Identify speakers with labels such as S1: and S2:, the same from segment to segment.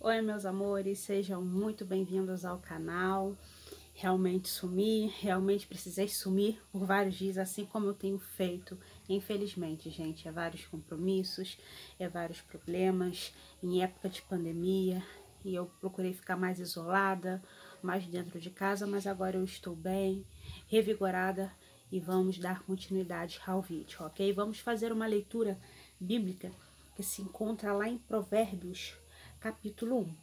S1: Oi, meus amores, sejam muito bem-vindos ao canal. Realmente sumi, realmente precisei sumir por vários dias, assim como eu tenho feito. Infelizmente, gente, é vários compromissos, é vários problemas, em época de pandemia, e eu procurei ficar mais isolada, mais dentro de casa, mas agora eu estou bem, revigorada, e vamos dar continuidade ao vídeo, ok? Vamos fazer uma leitura bíblica que se encontra lá em Provérbios, capítulo 1.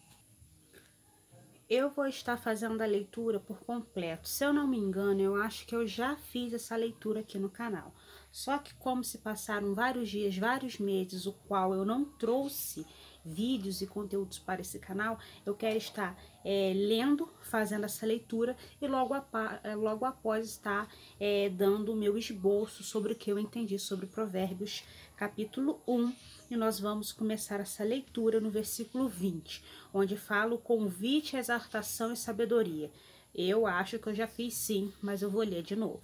S1: Eu vou estar fazendo a leitura por completo. Se eu não me engano, eu acho que eu já fiz essa leitura aqui no canal. Só que como se passaram vários dias, vários meses, o qual eu não trouxe vídeos e conteúdos para esse canal, eu quero estar lendo, fazendo essa leitura e logo após estar dando o meu esboço sobre o que eu entendi sobre Provérbios capítulo 1. E nós vamos começar essa leitura no versículo 20, onde fala o convite, exortação e sabedoria. Eu acho que eu já fiz sim, mas eu vou ler de novo.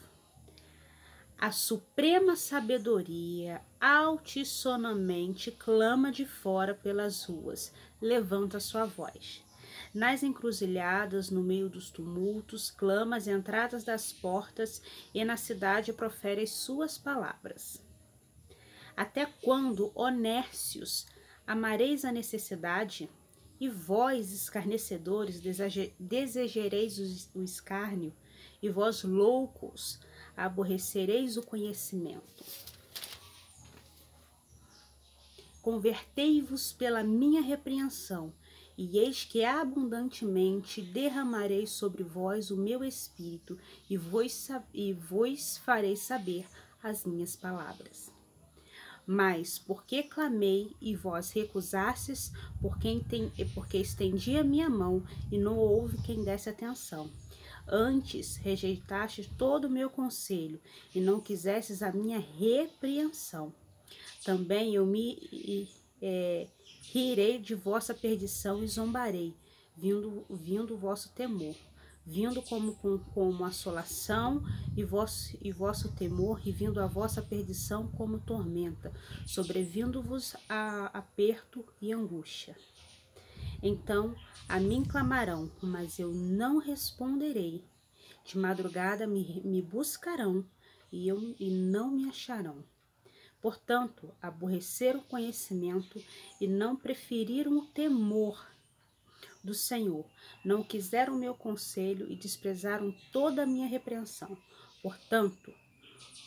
S1: A suprema sabedoria altissonamente clama de fora pelas ruas, levanta sua voz. Nas encruzilhadas, no meio dos tumultos, clama às entradas das portas e na cidade profere as suas palavras. Até quando, ó nércios, amareis a necessidade? E vós, escarnecedores, desejareis o escárnio? E vós, loucos, aborrecereis o conhecimento? Convertei-vos pela minha repreensão, e eis que abundantemente derramarei sobre vós o meu espírito, e vos farei saber as minhas palavras. Mas porque clamei e vós recusastes, porque estendi a minha mão e não houve quem desse atenção. Antes rejeitastes todo o meu conselho e não quisestes a minha repreensão. Também eu me rirei de vossa perdição e zombarei, vindo o vosso temor. Vindo como assolação e vosso temor, e vindo a vossa perdição como tormenta, sobrevindo-vos a aperto e angústia. Então a mim clamarão, mas eu não responderei. De madrugada me buscarão, e não me acharão. Portanto, aborreceram o conhecimento e não preferiram o temor do Senhor, não quiseram o meu conselho e desprezaram toda a minha repreensão. Portanto,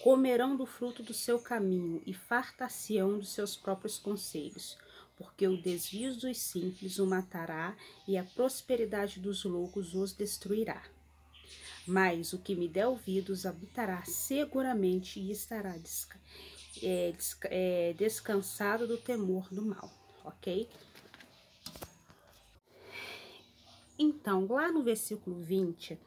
S1: comerão do fruto do seu caminho e fartar-se-ão dos seus próprios conselhos, porque o desvio dos simples o matará e a prosperidade dos loucos os destruirá. Mas o que me der ouvidos habitará seguramente e estará descansado do temor do mal, ok? Então, lá no versículo 20,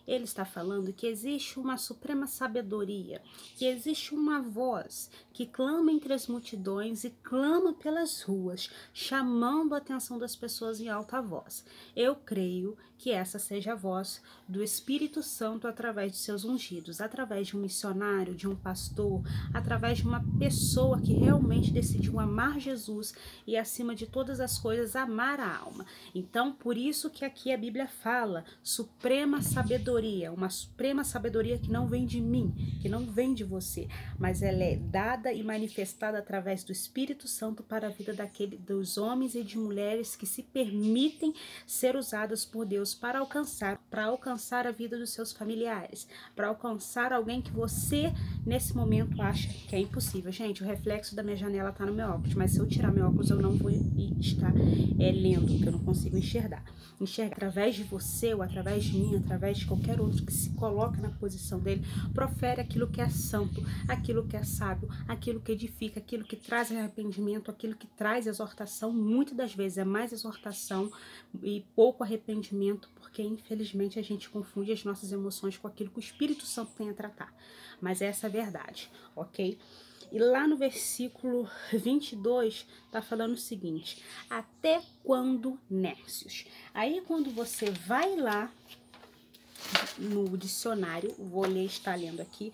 S1: ele está falando que existe uma suprema sabedoria, que existe uma voz que clama entre as multidões e clama pelas ruas, chamando a atenção das pessoas em alta voz. Eu creio que essa seja a voz do Espírito Santo através de seus ungidos, através de um missionário, de um pastor, através de uma pessoa que realmente decidiu amar Jesus e, acima de todas as coisas, amar a alma. Então, por isso que aqui a Bíblia fala suprema sabedoria, uma suprema sabedoria que não vem de mim, que não vem de você, mas ela é dada e manifestada através do Espírito Santo para a vida dos homens e de mulheres que se permitem ser usadas por Deus para alcançar a vida dos seus familiares, para alcançar alguém que você nesse momento acha que é impossível. Gente, o reflexo da minha janela está no meu óculos, mas se eu tirar meu óculos eu não vou estar lendo, porque eu não consigo enxergar através de você ou através de mim, através de qualquer outro que se coloca na posição dele, profere aquilo que é santo, aquilo que é sábio, aquilo que edifica, aquilo que traz arrependimento, aquilo que traz exortação. Muitas das vezes é mais exortação e pouco arrependimento, porque infelizmente a gente confunde as nossas emoções com aquilo que o Espírito Santo tem a tratar. Mas essa é a verdade, ok? E lá no versículo 22, tá falando o seguinte: até quando, nércios? Aí quando você vai lá no dicionário, vou ler, está lendo aqui,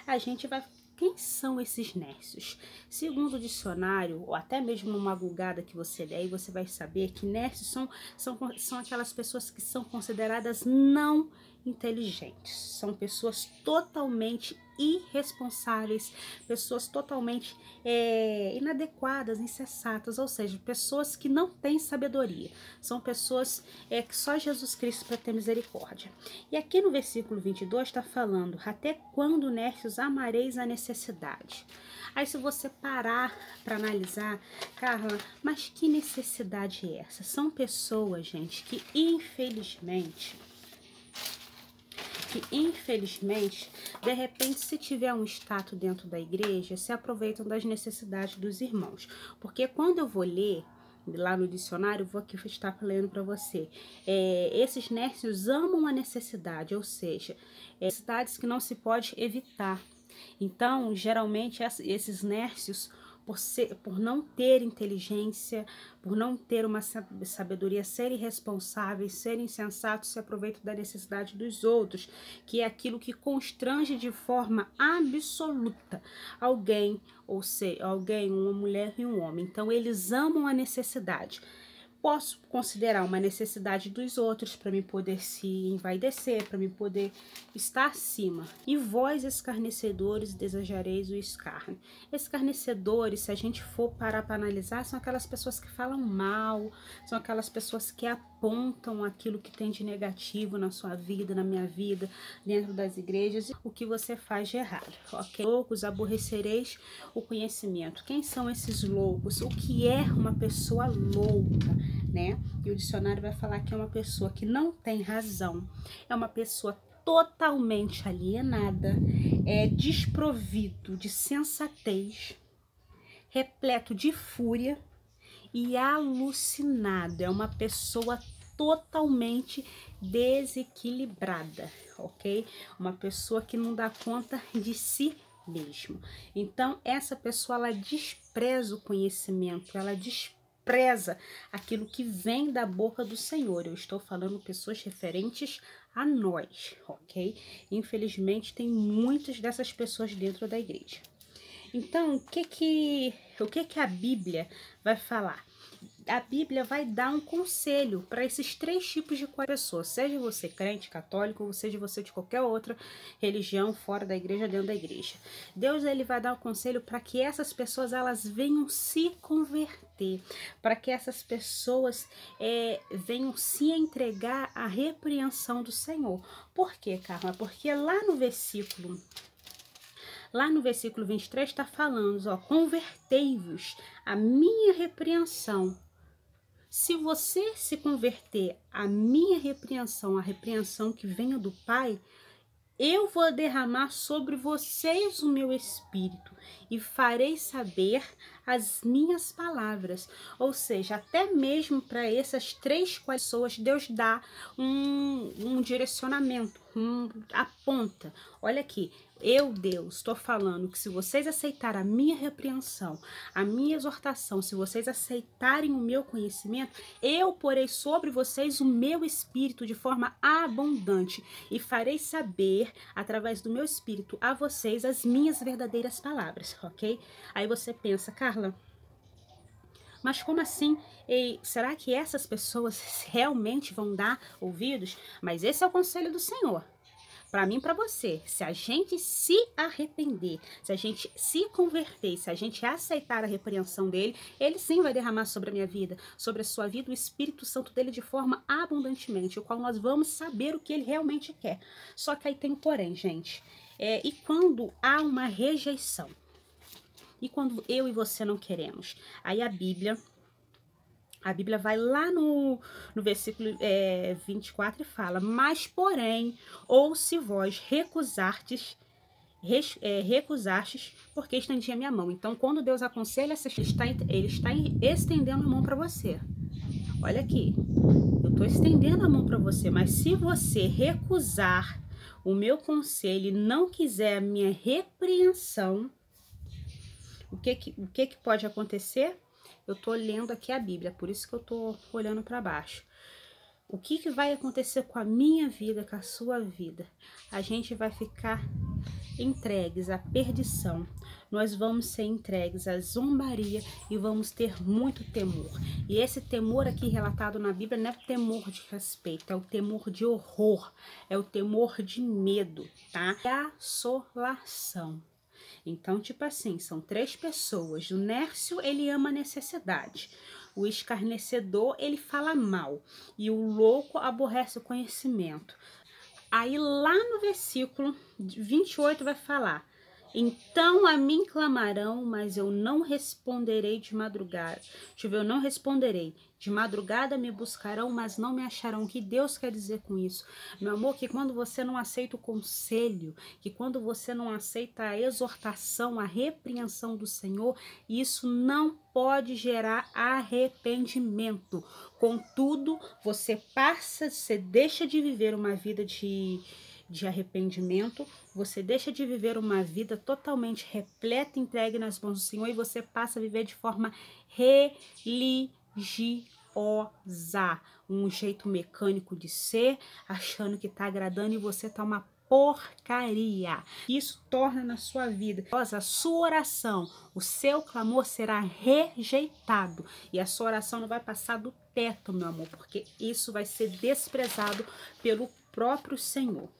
S1: a gente vai quem são esses nércios? Segundo o dicionário, ou até mesmo numa gulgada que você der, você vai saber que nércios são aquelas pessoas que são consideradas não inteligentes. São pessoas totalmente irresponsáveis, pessoas totalmente inadequadas, insensatas, ou seja, pessoas que não têm sabedoria. São pessoas que só Jesus Cristo para ter misericórdia. E aqui no versículo 22 está falando: até quando, nércios, amareis a necessidade? Aí se você parar para analisar, Carla, mas que necessidade é essa? São pessoas, gente, que infelizmente, de repente, se tiver um status dentro da igreja, se aproveitam das necessidades dos irmãos. Porque quando eu vou ler lá no dicionário, vou aqui estar lendo para você. Esses nércios amam a necessidade, ou seja, necessidades que não se pode evitar. Então, geralmente, esses nércios, por não ter inteligência, por não ter uma sabedoria, serem irresponsáveis, serem insensatos, se aproveitam da necessidade dos outros, que é aquilo que constrange de forma absoluta alguém, ou seja, uma mulher e um homem. Então, eles amam a necessidade. Posso considerar uma necessidade dos outros para me poder se envaidecer, para me poder estar acima. E vós, escarnecedores, desejareis o escárnio. Escarnecedores, se a gente for parar para analisar, são aquelas pessoas que falam mal, são aquelas pessoas que apontam aquilo que tem de negativo na sua vida, na minha vida, dentro das igrejas, o que você faz de errado, ok? Loucos, aborrecereis o conhecimento. Quem são esses loucos? O que é uma pessoa louca, né? E o dicionário vai falar que é uma pessoa que não tem razão, é uma pessoa totalmente alienada, desprovido de sensatez, repleto de fúria e alucinado. É uma pessoa totalmente desequilibrada, ok? Uma pessoa que não dá conta de si mesmo. Então, essa pessoa, ela despreza o conhecimento, ela despreza aquilo que vem da boca do Senhor. Eu estou falando pessoas referentes a nós, ok? Infelizmente, tem muitas dessas pessoas dentro da igreja. Então, o que a Bíblia vai falar? A Bíblia vai dar um conselho para esses três tipos de pessoas, seja você crente, católico, ou seja você de qualquer outra religião, fora da igreja, dentro da igreja. Deus, ele vai dar um conselho para que essas pessoas, elas venham se converter, para que essas pessoas venham se entregar à repreensão do Senhor. Por quê, Carla? Porque lá no versículo 23 está falando, ó, convertei-vos à minha repreensão. Se você se converter à minha repreensão, a repreensão que venha do Pai, eu vou derramar sobre vocês o meu espírito e farei saber as minhas palavras. Ou seja, até mesmo para essas três pessoas, Deus dá um direcionamento, aponta. Olha aqui, eu, Deus, estou falando que se vocês aceitarem a minha repreensão, a minha exortação, se vocês aceitarem o meu conhecimento, eu porei sobre vocês o meu espírito de forma abundante e farei saber, através do meu espírito, a vocês as minhas verdadeiras palavras, ok? Aí você pensa, Carla, mas como assim? Será que essas pessoas realmente vão dar ouvidos? Mas esse é o conselho do Senhor. Para mim, para você, se a gente se arrepender, se a gente se converter, se a gente aceitar a repreensão dele, ele sim vai derramar sobre a minha vida, sobre a sua vida, o Espírito Santo dele de forma abundantemente, o qual nós vamos saber o que ele realmente quer. Só que aí tem um porém, gente. E quando há uma rejeição? E quando eu e você não queremos? Aí a Bíblia vai lá no versículo 24 e fala: mas porém, ou se vós recusastes, porque estendi a minha mão. Então, quando Deus aconselha, ele está estendendo a mão para você. Olha aqui, eu estou estendendo a mão para você, mas se você recusar o meu conselho e não quiser a minha repreensão, o que pode acontecer? Eu tô lendo aqui a Bíblia, por isso que eu tô olhando para baixo. o que vai acontecer com a minha vida, com a sua vida? A gente vai ficar entregues à perdição. Nós vamos ser entregues à zombaria e vamos ter muito temor. E esse temor aqui relatado na Bíblia não é o temor de respeito, é o temor de horror, é o temor de medo, tá? É a assolação. Então, tipo assim, são 3 pessoas. O nércio, ele ama a necessidade. O escarnecedor, ele fala mal. E o louco aborrece o conhecimento. Aí lá no versículo 28 vai falar: então a mim clamarão, mas eu não responderei de madrugada. Deixa eu ver, eu não responderei. De madrugada me buscarão, mas não me acharão. O que Deus quer dizer com isso? Meu amor, que quando você não aceita o conselho, que quando você não aceita a exortação, a repreensão do Senhor, isso não pode gerar arrependimento. Contudo, você deixa de viver uma vida de arrependimento, você deixa de viver uma vida totalmente repleta, entregue nas mãos do Senhor, e você passa a viver de forma religiosa, um jeito mecânico de ser, achando que tá agradando, e você tá uma porcaria. Isso torna na sua vida a sua oração, o seu clamor será rejeitado, e a sua oração não vai passar do teto, meu amor, porque isso vai ser desprezado pelo próprio Senhor.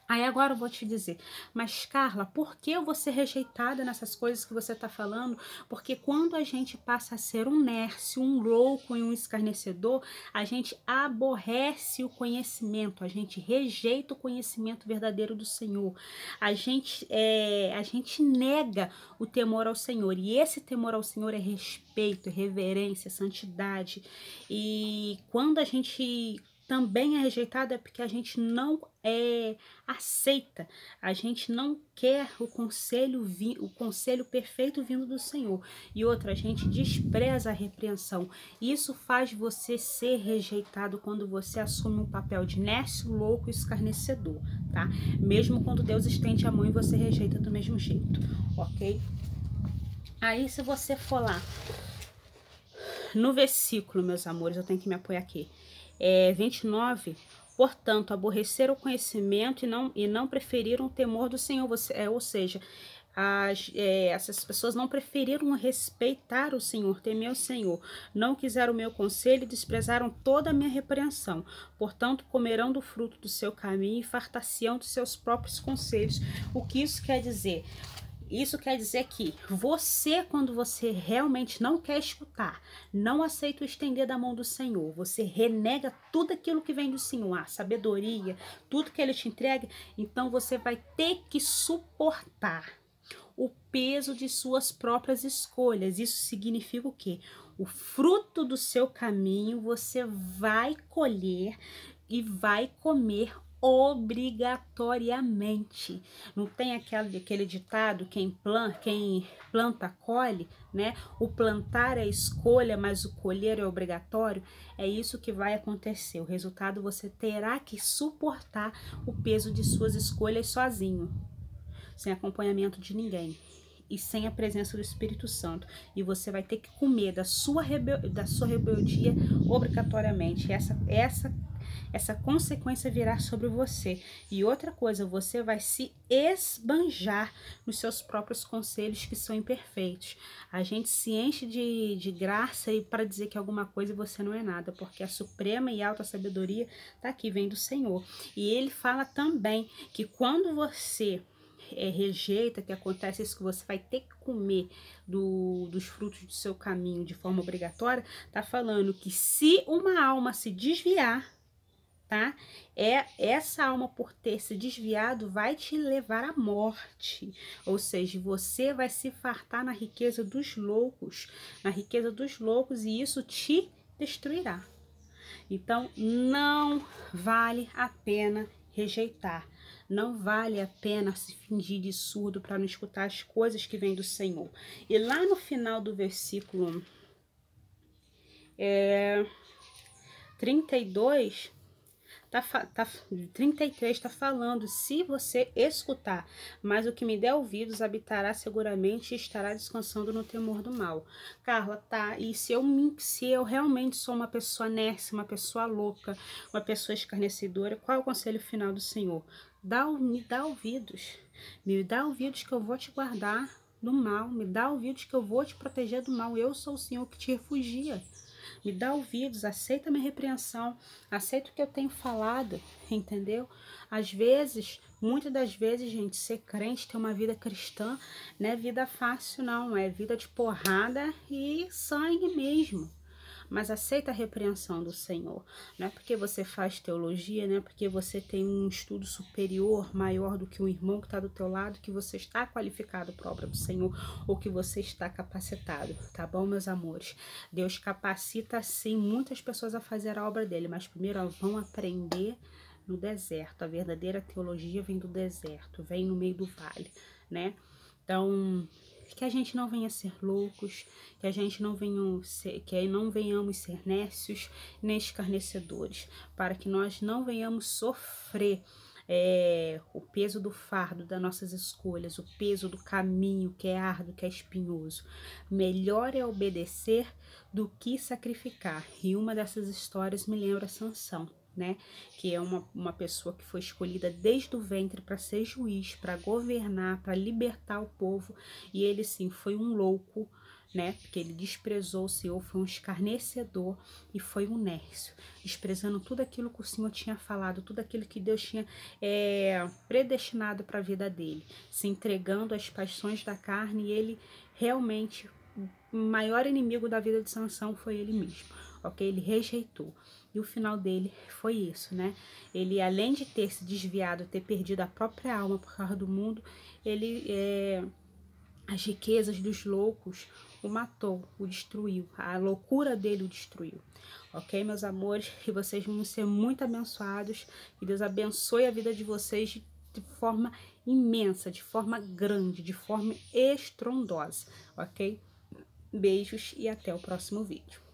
S1: Aí agora eu vou te dizer, mas Carla, por que eu vou ser rejeitada nessas coisas que você está falando? Porque quando a gente passa a ser um nércio, um louco e um escarnecedor, a gente aborrece o conhecimento, a gente rejeita o conhecimento verdadeiro do Senhor, a gente nega o temor ao Senhor, e esse temor ao Senhor é respeito, é reverência, é santidade. E quando a gente também é rejeitado é porque a gente não aceita, a gente não quer o conselho perfeito vindo do Senhor. E outra, a gente despreza a repreensão. Isso faz você ser rejeitado quando você assume um papel de nércio, louco e escarnecedor, tá? Mesmo quando Deus estende a mão e você rejeita do mesmo jeito, ok? Aí se você for lá no versículo, meus amores, eu tenho que me apoiar aqui, 29, portanto, aborreceram o conhecimento e não preferiram o temor do Senhor. Ou seja, essas pessoas não preferiram respeitar o Senhor, temer o Senhor, não quiseram o meu conselho e desprezaram toda a minha repreensão. Portanto, comerão do fruto do seu caminho e fartar-se-ão dos seus próprios conselhos. O que isso quer dizer? Isso quer dizer que você, quando você realmente não quer escutar, não aceita o estender da mão do Senhor, você renega tudo aquilo que vem do Senhor, a sabedoria, tudo que Ele te entrega, então você vai ter que suportar o peso de suas próprias escolhas. Isso significa o quê? O fruto do seu caminho você vai colher e vai comer obrigatoriamente. Não tem aquele ditado, quem planta colhe, né? O plantar é escolha, mas o colher é obrigatório. É isso que vai acontecer. O resultado, você terá que suportar o peso de suas escolhas sozinho, sem acompanhamento de ninguém e sem a presença do Espírito Santo. E você vai ter que comer da sua rebeldia obrigatoriamente. Essa consequência virá sobre você. E outra coisa, você vai se esbanjar nos seus próprios conselhos que são imperfeitos. A gente se enche de graça e para dizer que alguma coisa você não é nada, porque a suprema e alta sabedoria está aqui, vem do Senhor. E ele fala também que quando você rejeita, que acontece isso, que você vai ter que comer dos frutos do seu caminho de forma obrigatória, tá falando que se uma alma se desviar, tá? Essa alma, por ter se desviado, vai te levar à morte. Ou seja, você vai se fartar na riqueza dos loucos, e isso te destruirá. Então, não vale a pena rejeitar. Não vale a pena se fingir de surdo para não escutar as coisas que vêm do Senhor. E lá no final do versículo 32, 33 tá falando, se você escutar, mas o que me der ouvidos habitará seguramente e estará descansando no temor do mal. Carla, tá, e se eu realmente sou uma pessoa nércia, uma pessoa louca, uma pessoa escarnecedora, qual é o conselho final do Senhor? Me dá ouvidos, me dá ouvidos que eu vou te guardar do mal, me dá ouvidos que eu vou te proteger do mal, eu sou o Senhor que te refugia. Me dá ouvidos, aceita a minha repreensão, aceita o que eu tenho falado, entendeu? Às vezes, muitas das vezes, gente, ser crente, ter uma vida cristã, não é vida fácil, não, é vida de porrada e sangue mesmo. Mas aceita a repreensão do Senhor. Não é porque você faz teologia, não é porque você tem um estudo superior, maior do que o irmão que está do teu lado, que você está qualificado para a obra do Senhor ou que você está capacitado, tá bom, meus amores? Deus capacita, sim, muitas pessoas a fazer a obra dele, mas primeiro elas vão aprender no deserto. A verdadeira teologia vem do deserto, vem no meio do vale, né? Então, que a gente não venha ser loucos, que a gente não venhamos ser nércios nem escarnecedores, para que nós não venhamos sofrer o peso do fardo das nossas escolhas, o peso do caminho que é árduo, que é espinhoso. Melhor é obedecer do que sacrificar. E uma dessas histórias me lembra Sansão, né? Que é uma pessoa que foi escolhida desde o ventre para ser juiz, para governar, para libertar o povo, e ele sim foi um louco, né? Porque ele desprezou o Senhor, foi um escarnecedor e foi um nércio, desprezando tudo aquilo que o Senhor tinha falado, tudo aquilo que Deus tinha predestinado para a vida dele, se entregando às paixões da carne, e ele realmente, o maior inimigo da vida de Sansão foi ele mesmo, ok? Ele rejeitou. E o final dele foi isso, né? Ele, além de ter se desviado, ter perdido a própria alma por causa do mundo, as riquezas dos loucos o matou, o destruiu. A loucura dele o destruiu. Ok, meus amores? E vocês vão ser muito abençoados. Que Deus abençoe a vida de vocês de forma imensa, de forma grande, de forma estrondosa. Ok? Beijos e até o próximo vídeo.